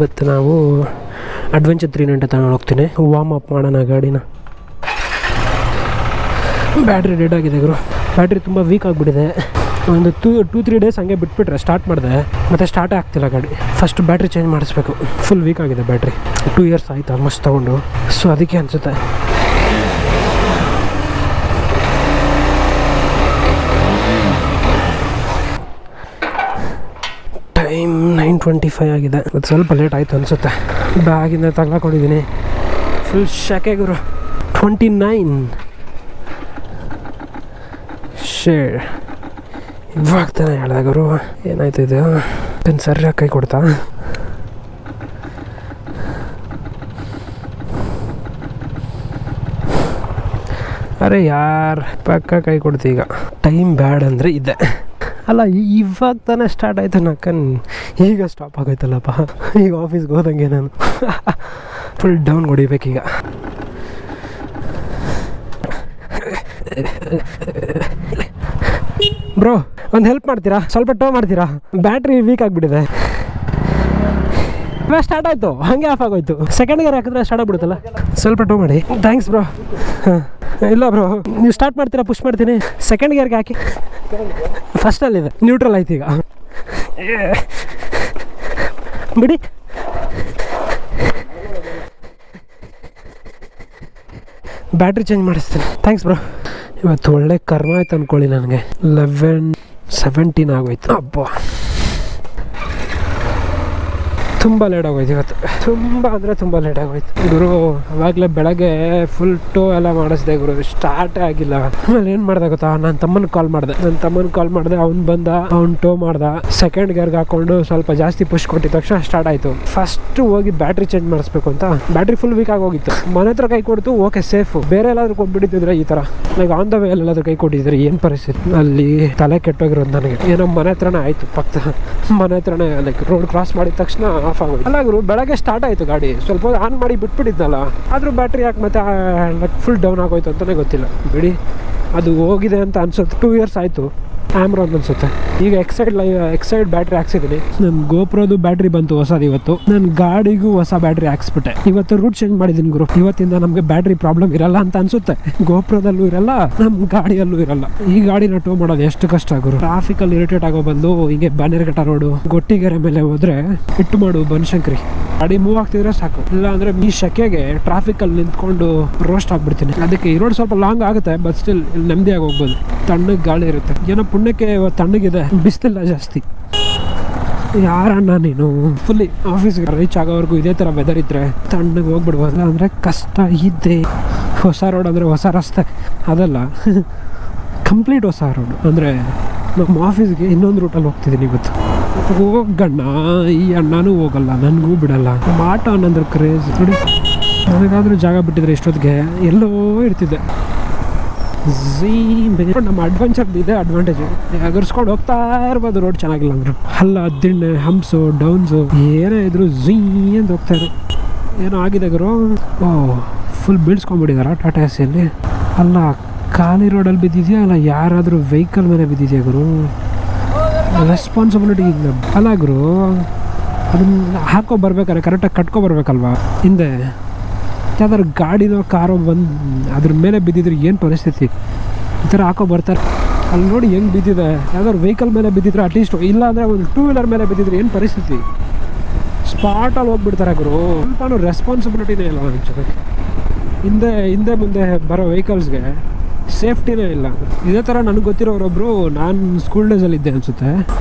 ಇವತ್ತು ನಾವು ಅಡ್ವೆಂಚರ್ 390 ತಗೊಂಡು ಹೋಗ್ತೀನಿ. ವಾರ್ಮ್ ಅಪ್ ಮಾಡೋಣ ಗಾಡಿನ. ಬ್ಯಾಟ್ರಿ ಡೆಡ್ ಆಗಿದೆ ಗುರು. ಬ್ಯಾಟ್ರಿ ತುಂಬ ವೀಕ್ ಆಗಿಬಿಟ್ಟಿದೆ. ಒಂದು 2-3 ಡೇಸ್ ಹಂಗೆ ಬಿಟ್ಬಿಟ್ರೆ ಸ್ಟಾರ್ಟ್ ಮಾಡಿದೆ, ಮತ್ತು ಸ್ಟಾರ್ಟೇ ಆಗ್ತಿಲ್ಲ ಗಾಡಿ. ಫಸ್ಟ್ ಬ್ಯಾಟ್ರಿ ಚೇಂಜ್ ಮಾಡಿಸ್ಬೇಕು. ಫುಲ್ ವೀಕ್ ಆಗಿದೆ ಬ್ಯಾಟ್ರಿ. 2 ಇಯರ್ಸ್ ಆಯಿತು ಆಲ್ಮೋಸ್ಟ್ ತೊಗೊಂಡು. ಸೊ ಅದಕ್ಕೆ ಅನಿಸುತ್ತೆ. ಟೈಮ್ 9:25 ಆಗಿದೆ. ಅದು ಸ್ವಲ್ಪ ಲೇಟ್ ಆಯಿತು ಅನಿಸುತ್ತೆ. ಬ್ಯಾಗಿಂದ ತಗ್ಲಾಕೊಂಡಿದ್ದೀನಿ. ಫುಲ್ ಶೆಕೆ ಗುರು. 29 ಶೇಡ್. ಇವಾಗ ತಾನೆ ಹೇಳ್ದೆ ಗುರು. ಏನಾಯ್ತು ಇದು? ಪೆನ್ ಸರಿಯಾಗಿ ಕೈ ಕೊಡ್ತಾ? ಅರೆ ಯಾರು ಪಕ್ಕ ಕೈ ಕೊಡ್ತೀಗ. ಟೈಮ್ ಬ್ಯಾಡ್ ಅಂದರೆ ಇದೆ ಅಲ್ಲ. ಇವಾಗ ತಾನೇ ಸ್ಟಾರ್ಟ್ ಆಯಿತು ನಕ್ಕನ್. ಈಗ ಸ್ಟಾಪ್ ಆಗೋಯ್ತಲ್ಲಪ್ಪ. ಈಗ ಆಫೀಸ್ಗೆ ಹೋದಂಗೆ ನಾನು ಫುಲ್ ಡೌನ್ ಹೊಡಿಬೇಕೀಗ. ಬ್ರೋ ಒಂದು ಹೆಲ್ಪ್ ಮಾಡ್ತೀರಾ? ಸ್ವಲ್ಪ ಟೋ ಮಾಡ್ತೀರಾ? ಬ್ಯಾಟ್ರಿ ವೀಕ್ ಆಗಿಬಿಟ್ಟಿದೆ. ಇವಾಗ ಸ್ಟಾರ್ಟ್ ಆಯಿತು, ಹಾಗೆ ಆಫ್ ಆಗೋಯ್ತು. ಸೆಕೆಂಡ್ ಗೇರ್ ಹಾಕಿದ್ರೆ ಸ್ಟಾರ್ಟ್ ಆಗ್ಬಿಡುತ್ತಲ್ಲ. ಸ್ವಲ್ಪ ಟೋ ಮಾಡಿ. Thanks bro. ಹಾಂ ಇಲ್ಲ ಬ್ರೋ, ನೀವು ಸ್ಟಾರ್ಟ್ ಮಾಡ್ತೀರಾ? ಪುಷ್ ಮಾಡ್ತೀನಿ. ಸೆಕೆಂಡ್ ಗೇರ್ಗೆ ಹಾಕಿ. ಫಸ್ಟಲ್ಲಿದೆ, ನ್ಯೂಟ್ರಲ್ ಆಯ್ತು ಈಗ. ಬಿಡಿ. ಬ್ಯಾಟ್ರಿ ಚೇಂಜ್ ಮಾಡಿಸ್ತೀನಿ. Thanks bro. ಇವತ್ತು ಒಳ್ಳೆ ಕರ್ಮ ಆಯ್ತು ಅಂದ್ಕೊಳ್ಳಿ ನನಗೆ. 11:17 ಆಗೋಯ್ತು. ಅಬ್ಬಾ ತುಂಬ ಲೇಟ್ ಆಗೋಯ್ತು ಇವತ್ತು. ತುಂಬ ಅಂದರೆ ತುಂಬ ಲೇಟ್ ಆಗೋಯ್ತು ಗುರು. ಅವಾಗಲೇ ಬೆಳಗ್ಗೆ ಫುಲ್ ಟೋ ಎಲ್ಲ ಮಾಡಿಸ್ದೆ ಗುರು. ಸ್ಟಾರ್ಟೇ ಆಗಿಲ್ಲ. ಆಮೇಲೆ ಏನು ಮಾಡ್ದೆ ಗೊತ್ತಾ? ನನ್ನ ತಮ್ಮನ ಕಾಲ್ ಮಾಡಿದೆ. ಅವ್ನು ಬಂದ, ಅವ್ನು ಟೋ ಮಾಡ್ದ. ಸೆಕೆಂಡ್ ಗೇರ್ಗೆ ಹಾಕ್ಕೊಂಡು ಸ್ವಲ್ಪ ಜಾಸ್ತಿ ಪುಷ್ ಕೊಟ್ಟಿದ ತಕ್ಷಣ ಸ್ಟಾರ್ಟ್ ಆಯಿತು. ಫಸ್ಟ್ ಹೋಗಿ ಬ್ಯಾಟ್ರಿ ಚೇಂಜ್ ಮಾಡಿಸ್ಬೇಕು ಅಂತ. ಬ್ಯಾಟ್ರಿ ಫುಲ್ ವೀಕ್ ಆಗೋಗಿತ್ತು. ಮನೆ ಹತ್ರ ಕೈ ಕೊಡ್ತು, ಓಕೆ ಸೇಫು. ಬೇರೆ ಎಲ್ಲಾದ್ರೂ ಕೊಟ್ಬಿಟ್ಟಿದ್ರೆ ಈ ಥರ ಲೈಕ್ ಆನ್ ದ ವೇ ಎಲ್ಲಾದ್ರೂ ಕೈ ಕೊಟ್ಟಿದ್ರೆ ಏನು ಪರಿಸ್ಥಿತಿ? ಅಲ್ಲಿ ತಲೆ ಕೆಟ್ಟೋಗಿರೋದು ನನಗೆ. ಏನೋ ಮನೆ ಹತ್ರನೇ ಆಯಿತು, ಪಕ್ಕ ಮನೆ ಹತ್ರನೇ. ಲೈಕ್ ರೋಡ್ ಕ್ರಾಸ್ ಮಾಡಿದ ತಕ್ಷಣ ಆಫ್ ಆಗೋಯ್ತು. ಅಲ್ಲ ಗುರು, ಬೆಳಗ್ಗೆ ಸ್ಟಾರ್ಟ್ ಆಯಿತು ಗಾಡಿ. ಸ್ವಲ್ಪ ಆನ್ ಮಾಡಿ ಬಿಟ್ಬಿಟ್ಟಿದ್ನಲ್ಲ, ಆದರೂ ಬ್ಯಾಟ್ರಿ ಯಾಕೆ ಮತ್ತೆ ಲೈಕ್ ಫುಲ್ ಡೌನ್ ಆಗೋಯ್ತು ಅಂತಲೇ ಗೊತ್ತಿಲ್ಲ. ಬಿಡಿ, ಅದು ಹೋಗಿದೆ ಅಂತ ಅನ್ಸುತ್ತೆ. 2 ಇಯರ್ಸ್ ಆಯಿತು. ಆಮ್ರಾನ್ ಅನ್ಸುತ್ತೆ. ಈಗ ಎಕ್ಸೈಡ್ ಬ್ಯಾಟ್ರಿ ಹಾಕ್ಸಿದ್ದೀನಿ. ನನ್ನ ಗೋಪ್ರೋದು ಬ್ಯಾಟ್ರಿ ಬಂತು ಹೊಸದು ಇವತ್ತು. ನನ್ನ ಗಾಡಿಗೂ ಹೊಸ ಬ್ಯಾಟ್ರಿ ಹಾಕ್ಸ್ಬಿಟ್ಟೆ. ಇವತ್ತು ರೂಟ್ ಚೇಂಜ್ ಮಾಡಿದ್ದೀನಿ ಗುರು. ಇವತ್ತಿಂದ ನಮಗೆ ಬ್ಯಾಟ್ರಿ ಪ್ರಾಬ್ಲಮ್ ಇರಲ್ಲ ಅಂತ ಅನ್ಸುತ್ತೆ. ಗೋಪ್ರೋದಲ್ಲೂ ಇರಲ್ಲ, ನಮ್ಮ ಗಾಡಿಯಲ್ಲೂ ಇರಲ್ಲ. ಈ ಗಾಡಿನ ಟೋ ಮಾಡೋದು ಎಷ್ಟು ಕಷ್ಟ ಗುರು. ಟ್ರಾಫಿಕಲ್ಲಿ ಇರಿಟೇಟ್ ಆಗೋ ಬಂದು ಹೀಗೆ ಬನ್ನೇರಘಟ್ಟ ರೋಡು, ಗೊಟ್ಟಿಗೆರೆ ಮೇಲೆ ಹೋದ್ರೆ ಇಟ್ಟು ಮಾಡು ಬನಶಂಕರಿ. ಗಾಡಿ ಮೂವ್ ಆಗ್ತಿದ್ರೆ ಸಾಕು. ಇಲ್ಲ ಅಂದ್ರೆ ಈ ಶೆಕೆಗೆ ಟ್ರಾಫಿಕಲ್ಲಿ ನಿಂತ್ಕೊಂಡು ರೋಸ್ಟ್ ಆಗ್ಬಿಡ್ತೀನಿ. ಅದಕ್ಕೆ ಈ ರೋಡ್ ಸ್ವಲ್ಪ ಲಾಂಗ್ ಆಗುತ್ತೆ, ಬಟ್ ಸ್ಟಿಲ್ ಇಲ್ಲಿ ನೆಮ್ಮದಿಯಾಗಿ ಹೋಗ್ಬೋದು. ತಣ್ಣಗೆ ಗಾಳಿ ಇರುತ್ತೆ. ಏನೋ ಪುಣ್ಯಕ್ಕೆ ತಣ್ಣಗಿದೆ, ಬಿಸ್ತಿಲ್ಲ ಜಾಸ್ತಿ. ಯಾರಣ್ಣ ನೀನು? ಫುಲ್ಲಿ ಆಫೀಸ್ಗೆ ರೀಚ್ ಆಗೋವರೆಗೂ ಇದೇ ಥರ ವೆದರ್ ಇದ್ದರೆ ತಣ್ಣಗೆ ಹೋಗ್ಬಿಡ್ಬೋದಲ್ಲ. ಅಂದರೆ ಕಷ್ಟ ಇದೆ. ಹೊಸ ರೋಡ್ ಅಂದರೆ ಹೊಸ ರಸ್ತೆ ಅದಲ್ಲ, ಕಂಪ್ಲೀಟ್ ಹೊಸ ರೋಡ್. ಅಂದರೆ ನಮ್ಮ ಆಫೀಸ್ಗೆ ಇನ್ನೊಂದು ರೂಟಲ್ಲಿ ಹೋಗ್ತಿದ್ದೀನಿ ಇವತ್ತು. ಹೋಗಣ್ಣ, ಈ ಅಣ್ಣನೂ ಹೋಗಲ್ಲ, ನನಗೂ ಬಿಡಲ್ಲ. ನಮ್ಮ ಆಟೋ ಅನ್ನಂದ್ರೆ ಕ್ರೇಜ್ ನೋಡಿ. ನನಗಾದರೂ ಜಾಗ ಬಿಟ್ಟಿದ್ರೆ ಇಷ್ಟೊತ್ತಿಗೆ ಎಲ್ಲೋ ಇರ್ತಿದ್ದೆ. ನಮ್ಮ ಅಡ್ವೆಂಚರ್ ಇದೆ ಅಡ್ವಾಂಟೇಜು. ಎಗರ್ಸ್ಕೊಂಡು ಹೋಗ್ತಾ ಇರ್ಬೋದು ರೋಡ್ ಚೆನ್ನಾಗಿಲ್ಲ ಅಂದರು. ಹಲ್ಲ, ದಿಣ್ಣೆ, ಹಂಪ್ಸು, ಡೌನ್ಸು ಏನೇ ಇದ್ರು ಝೀ ಅಂತ ಹೋಗ್ತಾಯಿದ್ರು. ಏನೋ ಆಗಿದೆ ಗುರು. ಫುಲ್ ಬೀಳ್ಸ್ಕೊಂಡ್ಬಿಟ್ಟಿದಾರ ಟಾಟಾ ಎಸಿಯಲ್ಲಿ. ಅಲ್ಲ, ಖಾಲಿ ರೋಡಲ್ಲಿ ಬಿದ್ದಿದೆಯಾ ಅಲ್ಲ ಯಾರಾದರೂ ವೆಹಿಕಲ್ ಮೇಲೆ ಬಿದ್ದಿದೆಯಾ ಗುರು? ರೆಸ್ಪಾನ್ಸಿಬಿಲಿಟಿ ಅಲ್ಲ ಗುರು. ಅದನ್ನ ಹಾಕೋ ಬರ್ಬೇಕಾರೆ ಕರೆಕ್ಟಾಗಿ ಕಟ್ಕೊಬರ್ಬೇಕಲ್ವಾ? ಹಿಂದೆ ಯಾವ್ದಾದ್ರು ಗಾಡಿನೋ ಕಾರೋ ಬಂದು ಅದ್ರ ಮೇಲೆ ಬಿದ್ದಿದ್ರೆ ಏನು ಪರಿಸ್ಥಿತಿ? ಈ ಥರ ಹಾಕೋ ಬರ್ತಾರೆ. ಅಲ್ಲಿ ನೋಡಿ ಹೆಂಗೆ ಬಿದ್ದಿದೆ. ಯಾವ್ದಾದ್ರು ವೆಹಿಕಲ್ ಮೇಲೆ ಬಿದ್ದಿದ್ರೆ ಅಟ್ಲೀಸ್ಟ್, ಇಲ್ಲ ಅಂದರೆ ಒಂದು 2 ವೀಲರ್ ಮೇಲೆ ಬಿದ್ದಿದ್ರೆ ಏನು ಪರಿಸ್ಥಿತಿ? ಸ್ಪಾಟಲ್ಲಿ ಹೋಗ್ಬಿಡ್ತಾರೆ ಗುರು. ಸ್ವಲ್ಪನೂ ರೆಸ್ಪಾನ್ಸಿಬಿಲಿಟಿನೇ ಇಲ್ಲ ಅನ್ಸುತ್ತೆ. ಹಿಂದೆ ಮುಂದೆ ಬರೋ ವೆಹಿಕಲ್ಸ್ಗೆ ಸೇಫ್ಟಿನೇ ಇಲ್ಲ. ಇದೇ ಥರ ನನಗೆ ಗೊತ್ತಿರೋರೊಬ್ಬರು, ನಾನು ಸ್ಕೂಲ್ ಡೇಸಲ್ಲಿದ್ದೆ ಅನಿಸುತ್ತೆ.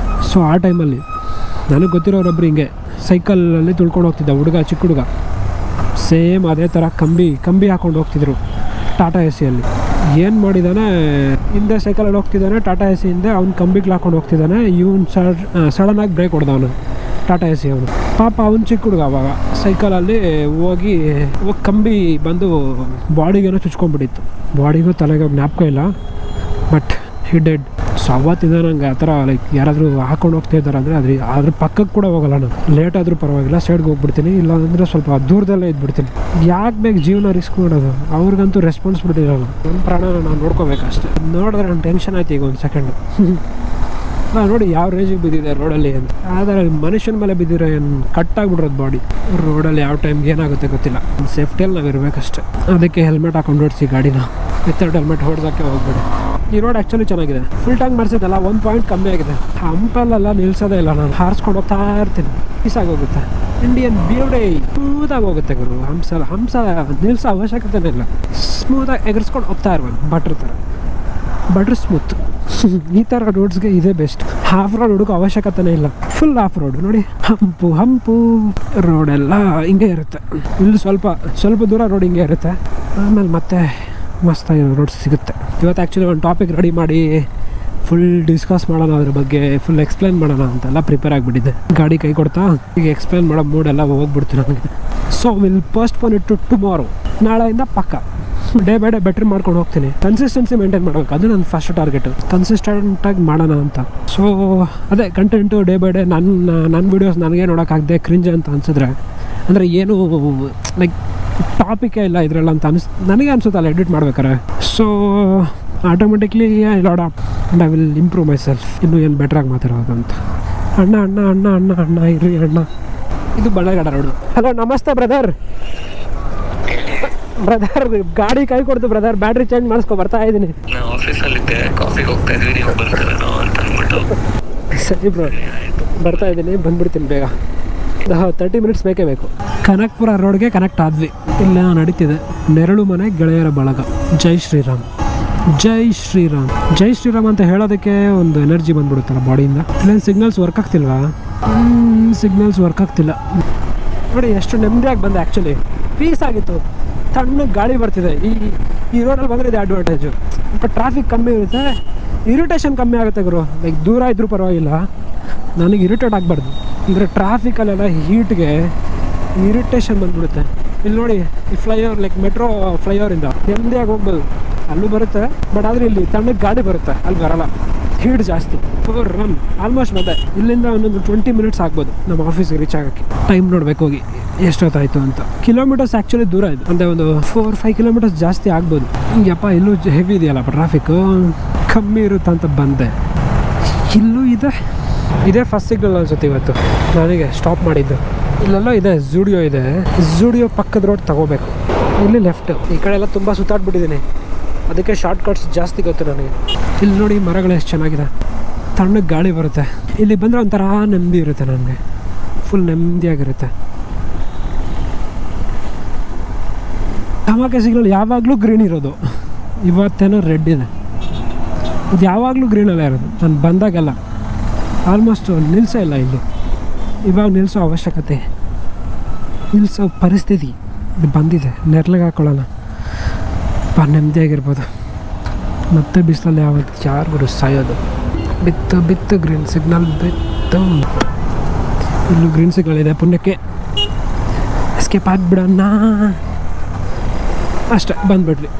ಸೊ ಆ ಟೈಮಲ್ಲಿ ನನಗೆ ಗೊತ್ತಿರೋರೊಬ್ರು ಹಿಂಗೆ ಸೈಕಲಲ್ಲಿ ತುಳ್ಕೊಂಡು ಹೋಗ್ತಿದ್ದ ಹುಡುಗ, ಚಿಕ್ಕ ಹುಡುಗ. ಸೇಮ್ ಅದೇ ಥರ ಕಂಬಿ ಹಾಕೊಂಡು ಹೋಗ್ತಿದ್ರು ಟಾಟಾ ಎಸಿಯಲ್ಲಿ. ಏನು ಮಾಡಿದ್ದಾನೆ, ಹಿಂದೆ ಸೈಕಲಲ್ಲಿ ಹೋಗ್ತಿದ್ದಾನೆ ಟಾಟಾ ಎಸಿ ಹಿಂದೆ, ಅವ್ನು ಕಂಬಿಗೆ ಹಾಕೊಂಡು ಹೋಗ್ತಿದ್ದಾನೆ. ಇವನು ಸಡನ್ನಾಗಿ ಬ್ರೇಕ್ ಹೊಡೆದವನು ಟಾಟಾ ಎಸಿ ಅವನು. ಪಾಪ ಅವ್ನು ಚಿಕ್ಕ ಹುಡುಗ. ಅವಾಗ ಸೈಕಲಲ್ಲಿ ಹೋಗಿ ಕಂಬಿ ಬಂದು ಬಾಡಿಗೇನೋ ಚುಚ್ಕೊಂಡ್ಬಿಟ್ಟಿತ್ತು. ಬಾಡಿಗೂ ತಲೆಗೆ ಜ್ಞಾಪಕ ಇಲ್ಲ, ಬಟ್ ಹಿ ಡೆಡ್. ಸೊ ಅವತ್ತಿಂದ ನಂಗೆ ಆ ಥರ ಲೈಕ್ ಯಾರಾದರೂ ಹಾಕೊಂಡು ಹೋಗ್ತಾ ಇದ್ದಾರೆ ಅಂದರೆ ಅದ್ರ ಪಕ್ಕಕ್ಕೆ ಕೂಡ ಹೋಗಲ್ಲ ನಾನು. ಲೇಟ್ ಆದರೂ ಪರವಾಗಿಲ್ಲ, ಸೈಡ್ಗೆ ಹೋಗ್ಬಿಡ್ತೀನಿ. ಇಲ್ಲ ಅಂದರೆ ಸ್ವಲ್ಪ ದೂರದಲ್ಲೇ ಇದ್ಬಿಡ್ತೀನಿ. ಯಾಕೆ ಬೇಕು ಜೀವನ ರಿಸ್ಕ್ ಮಾಡೋದು? ಅವ್ರಿಗಂತೂ ರೆಸ್ಪಾನ್ಸಿಬಿಲಿಟಿ ಇರೋಲ್ಲ. ನನ್ನ ಪ್ರಾಣನ ನಾನು ನೋಡ್ಕೋಬೇಕಷ್ಟೆ. ನೋಡಿದ್ರೆ ನನ್ನ ಟೆನ್ಷನ್ ಆಯ್ತು ಈಗ ಒಂದು ಸೆಕೆಂಡು. ನೋಡಿ ಯಾವ ರೇಂಜಿಗೆ ಬಿದ್ದಿದೆ ರೋಡಲ್ಲಿ ಅಂತ. ಆದರೆ ಮನುಷ್ಯನ ಮೇಲೆ ಬಿದ್ದಿರೋ ಏನು ಕಟ್ಟಾಗ್ಬಿಡ್ರೋದು ಬಾಡಿ. ರೋಡಲ್ಲಿ ಯಾವ ಟೈಮ್ಗೆ ಏನಾಗುತ್ತೆ ಗೊತ್ತಿಲ್ಲ. ಸೇಫ್ಟಿಯಲ್ಲಿ ನಾವು ಇರಬೇಕಷ್ಟೆ. ಅದಕ್ಕೆ ಹೆಲ್ಮೆಟ್ ಹಾಕೊಂಡು ಓಡಿಸಿ ಗಾಡಿನ. ವಿತೌಟ್ ಹೆಲ್ಮೆಟ್ ಹೊಡೆದಕ್ಕೆ ಹೋಗ್ಬೇಡಿ. ಈ ರೋಡ್ ಆ್ಯಕ್ಚುಲಿ ಚೆನ್ನಾಗಿದೆ. ಫುಲ್ ಟ್ಯಾಂಕ್ ಮಾಡಿಸಿದ್ದಲ್ಲ, 1 ಪಾಯಿಂಟ್ ಕಮ್ಮಿ ಆಗಿದೆ. ಹಂಪಲ್ಲೆಲ್ಲ ನಿಲ್ಸೋದೇ ಇಲ್ಲ, ನಾನು ಹಾರಿಸ್ಕೊಂಡು ಹೋಗ್ತಾ ಇರ್ತೀನಿ. ಪೀಸಾಗೋಗುತ್ತೆ. ಇಂಡಿಯನ್ ಬ್ಯೂಟಿ ಸ್ಮೂತಾಗಿ ಹೋಗುತ್ತೆ ಗುರು. ಹಂಸ ನಿಲ್ಸೋ ಅವಶ್ಯಕತೆನೇ ಇಲ್ಲ. ಸ್ಮೂತಾಗಿ ಎಗರ್ಸ್ಕೊಂಡು ಹೋಗ್ತಾ ಇರ್ಬೋದು. Butter smooth. ಈ ಥರ ರೋಡ್ಸ್ಗೆ ಇದೇ ಬೆಸ್ಟ್. ಹಾಫ್ ರೋಡ್ ಹುಡುಕೋ ಅವಶ್ಯಕತೆನೇ ಇಲ್ಲ. ಫುಲ್ ಹಾಫ್ ರೋಡ್ ನೋಡಿ. ಹಂಪು ರೋಡೆಲ್ಲ ಹಿಂಗೆ ಇರುತ್ತೆ. ಇಲ್ಲಿ ಸ್ವಲ್ಪ ದೂರ ರೋಡ್ ಹಿಂಗೆ ಇರುತ್ತೆ. ಆಮೇಲೆ ಮತ್ತೆ ಮಸ್ತಾಗಿರೋ ರೋಡ್ಸ್ ಸಿಗುತ್ತೆ. ಇವತ್ತು ಆ್ಯಕ್ಚುಲಿ ಒಂದು ಟಾಪಿಕ್ ರೆಡಿ ಮಾಡಿ ಫುಲ್ ಡಿಸ್ಕಸ್ ಮಾಡೋಣ, ಅದ್ರ ಬಗ್ಗೆ ಫುಲ್ ಎಕ್ಸ್ಪ್ಲೇನ್ ಮಾಡೋಣ ಅಂತೆಲ್ಲ ಪ್ರಿಪೇರ್ ಆಗಿಬಿಟ್ಟಿದ್ದೆ. ಗಾಡಿ ಕೈ ಕೊಡ್ತಾ ಈಗ ಎಕ್ಸ್ಪ್ಲೇನ್ ಮಾಡೋ ಮೂಡೆಲ್ಲ ಹೋಗ್ಬಿಡ್ತು ನನಗೆ. So will postpone it to tomorrow. ನಾಳೆಯಿಂದ ಪಕ್ಕ ಡೇ ಬೈ ಡೇ ಬೆಟ್ರ್ ಮಾಡ್ಕೊಂಡು ಹೋಗ್ತೀನಿ. ಕನ್ಸಿಸ್ಟೆನ್ಸಿ ಮೇಂಟೈನ್ ಮಾಡಬೇಕು, ಅದು ನನ್ನ ಫಸ್ಟ್ ಟಾರ್ಗೆಟ್. ಕನ್ಸಿಸ್ಟೆಂಟಾಗಿ ಮಾಡೋಣ ಅಂತ. ಸೊ ಅದೇ ಕಂಟೆಂಟು ಡೇ ಬೈ ಡೇ ನನ್ನ ವೀಡಿಯೋಸ್ ನನಗೆ ನೋಡೋಕ್ಕಾಗದೆ ಕ್ರಿಂಜ್ ಅಂತ ಅನಿಸಿದ್ರೆ, ಅಂದರೆ ಏನು ಲೈಕ್ ಟಾಪಿಕೇ ಇಲ್ಲ ಇದರಲ್ಲ ಅಂತ ನನಗೆ ಅನಿಸುತ್ತಲ್ಲ ಎಡಿಟ್ ಮಾಡ್ಬೇಕಾರೆ. So automatically I load up and I will improve myself. ಇನ್ನೂ ಏನು ಬೆಟ್ರಾಗಿ ಮಾತಾಡೋದು ಅಂತ. ಅಣ್ಣ ಇರ್ರಿ ಅಣ್ಣ. ಇದು ಬಳ್ಳಾರಿಗಡ ರೋಡು. ಹಲೋ ನಮಸ್ತೆ ಬ್ರದರ್. ಗಾಡಿ ಕೈ ಕೊಡ್ತು ಬ್ರದರ್. ಬ್ಯಾಟ್ರಿ ಚೇಂಜ್ ಮಾಡಿಸ್ಕೊ ಬರ್ತಾ ಇದ್ದೀನಿ. ಸರಿ ಬ್ರೋ, ಬರ್ತಾ ಇದ್ದೀನಿ, ಬಂದ್ಬಿಡ್ತೀನಿ ಬೇಗ. 30 ಮಿನಿಟ್ಸ್ ಬೇಕೇ ಬೇಕು. ಕನಕ್ಪುರ ರೋಡ್ಗೆ ಕನೆಕ್ಟ್ ಆದ್ವಿ. ಇಲ್ಲ ನಡೀತಿದೆ ನೆರಳು ಮನೆ ಗೆಳೆಯರ ಬಳಗ. ಜೈ ಶ್ರೀರಾಮ್ ಅಂತ ಹೇಳೋದಕ್ಕೆ ಒಂದು ಎನರ್ಜಿ ಬಂದ್ಬಿಡುತ್ತಲ್ಲ ಬಾಡಿಯಿಂದ. ಇಲ್ಲೇನು ಸಿಗ್ನಲ್ಸ್ ವರ್ಕ್ ಆಗ್ತಿಲ್ವಾ? ಸಿಗ್ನಲ್ಸ್ ವರ್ಕ್ ಆಗ್ತಿಲ್ಲ ನೋಡಿ. ಎಷ್ಟು ನೆಮ್ಮದಿಯಾಗಿ ಬಂದೆ. ಆ್ಯಕ್ಚುಲಿ ಪೀಸ್ ಆಗಿತ್ತು. ತಣ್ಣಗೆ ಗಾಳಿ ಬರ್ತಿದೆ. ಈ ರೋಡಲ್ಲಿ ಬಂದರೆ ಇದೆ ಅಡ್ವಾಂಟೇಜು. ಬಟ್ ಟ್ರಾಫಿಕ್ ಕಮ್ಮಿ ಇರುತ್ತೆ, ಇರಿಟೇಷನ್ ಕಮ್ಮಿ ಆಗುತ್ತೆ ಗುರು. ಲೈಕ್ ದೂರ ಇದ್ರೂ ಪರವಾಗಿಲ್ಲ, ನನಗೆ ಇರಿಟೇಟ್ ಆಗಬಾರ್ದು. ಅಂದರೆ ಟ್ರಾಫಿಕಲ್ಲೆಲ್ಲ ಹೀಟ್ಗೆ ಇರಿಟೇಷನ್ ಬಂದ್ಬಿಡುತ್ತೆ. ಇಲ್ಲಿ ನೋಡಿ, ಈ ಫ್ಲೈಓವರ್ ಲೈಕ್ ಮೆಟ್ರೋ ಫ್ಲೈಓವರಿಂದ ನೆಮ್ಮದಿಯಾಗಿ ಹೋಗ್ಬೋದು. ಅಲ್ಲೂ ಬರುತ್ತೆ, ಬಟ್ ಆದರೆ ಇಲ್ಲಿ ತಣ್ಣಗೆ ಗಾಡಿ ಬರುತ್ತೆ, ಅಲ್ಲಿ ಬರೋಲ್ಲ. ಹೀಟ್ ಜಾಸ್ತಿ. ರನ್ ಆಲ್ಮೋಸ್ಟ್ ಬಂದೆ. ಇಲ್ಲಿಂದ ಒಂದೊಂದು 20 ಮಿನಿಟ್ಸ್ ಆಗ್ಬೋದು ನಮ್ಮ ಆಫೀಸ್ಗೆ ರೀಚ್ ಆಗೋಕ್ಕೆ. ಟೈಮ್ ನೋಡಬೇಕು ಹೋಗಿ ಎಷ್ಟೊತ್ತಾಯಿತು ಅಂತ. ಕಿಲೋಮೀಟರ್ಸ್ ಆ್ಯಕ್ಚುಲಿ ದೂರ ಇದೆ, ಅಂದರೆ ಒಂದು 4-5 ಕಿಲೋಮೀಟರ್ಸ್ ಜಾಸ್ತಿ ಆಗ್ಬೋದು. ಹಿಂಗಪ್ಪ ಇಲ್ಲೂ ಹೆವಿ ಇದೆಯಲ್ಲಪ್ಪ ಟ್ರಾಫಿಕ್ಕು. ಕಮ್ಮಿ ಇರುತ್ತೆ ಅಂತ ಬಂದೆ. ಇಲ್ಲೂ ಇದೇ ಫಸ್ಟ್ ಸಿಗ್ನಲ್ ಅನ್ಸುತ್ತೆ ಇವತ್ತು ನನಗೆ ಸ್ಟಾಪ್ ಮಾಡಿದ್ದು. ಇಲ್ಲೆಲ್ಲ ಇದೆ ಝೂಡಿಯೋ ಇದೆ. ಝೂಡಿಯೋ ಪಕ್ಕದ ರೋಡ್ ತಗೋಬೇಕು. ಇಲ್ಲಿ ಲೆಫ್ಟ್. ಈ ಕಡೆ ಎಲ್ಲ ತುಂಬ ಸುತ್ತಾಡ್ಬಿಟ್ಟಿದ್ದೀನಿ, ಅದಕ್ಕೆ ಶಾರ್ಟ್ ಕಟ್ಸ್ ಜಾಸ್ತಿ ಗೊತ್ತು ನನಗೆ. ಇಲ್ಲಿ ನೋಡಿ ಮರಗಳು ಎಷ್ಟು ಚೆನ್ನಾಗಿದೆ, ತಣ್ಣಗೆ ಗಾಳಿ ಬರುತ್ತೆ. ಇಲ್ಲಿ ಬಂದರೆ ಒಂಥರ ನೆಮ್ಮದಿ ಇರುತ್ತೆ ನನಗೆ, ಫುಲ್ ನೆಮ್ಮದಿಯಾಗಿರುತ್ತೆ. ಟಮಾಕೆ ಸಿಗ್ನಲ್ ಯಾವಾಗಲೂ ಗ್ರೀನ್ ಇರೋದು, ಇವತ್ತೇನೋ ರೆಡ್ ಇದೆ. ಇದು ಯಾವಾಗಲೂ ಗ್ರೀನಲ್ಲೇ ಇರೋದು. ನಾನು ಬಂದಾಗೆಲ್ಲ ಆಲ್ಮೋಸ್ಟ್ ನಿಲ್ಲಿಸೇ ಇಲ್ಲ ಇಲ್ಲಿ. ಇವಾಗ ನಿಲ್ಲಿಸೋ ಅವಶ್ಯಕತೆ, ನಿಲ್ಲಿಸೋ ಪರಿಸ್ಥಿತಿ ಇದು ಬಂದಿದೆ. ನೆರ್ಲಿಗೆ ಹಾಕೊಳ್ಳೋಣ, ನೆಮ್ಮದಿಯಾಗಿರ್ಬೋದು. ಮತ್ತೆ ಬಿಸಿಲಲ್ಲಿ ಯಾರಿಗೂ ಸಾಯೋದು. ಬಿತ್ತು ಗ್ರೀನ್ ಸಿಗ್ನಲ್ ಬಿತ್ತು. ಇಲ್ಲೂ ಗ್ರೀನ್ ಸಿಗ್ನಲ್ ಇದೆ. ಪುಣ್ಯಕ್ಕೆ ಎಸ್ಕೇಪ್ ಆಗಿಬಿಡೋಣ ಅಷ್ಟೇ. ಬಂದುಬಿಟ್ವಿ.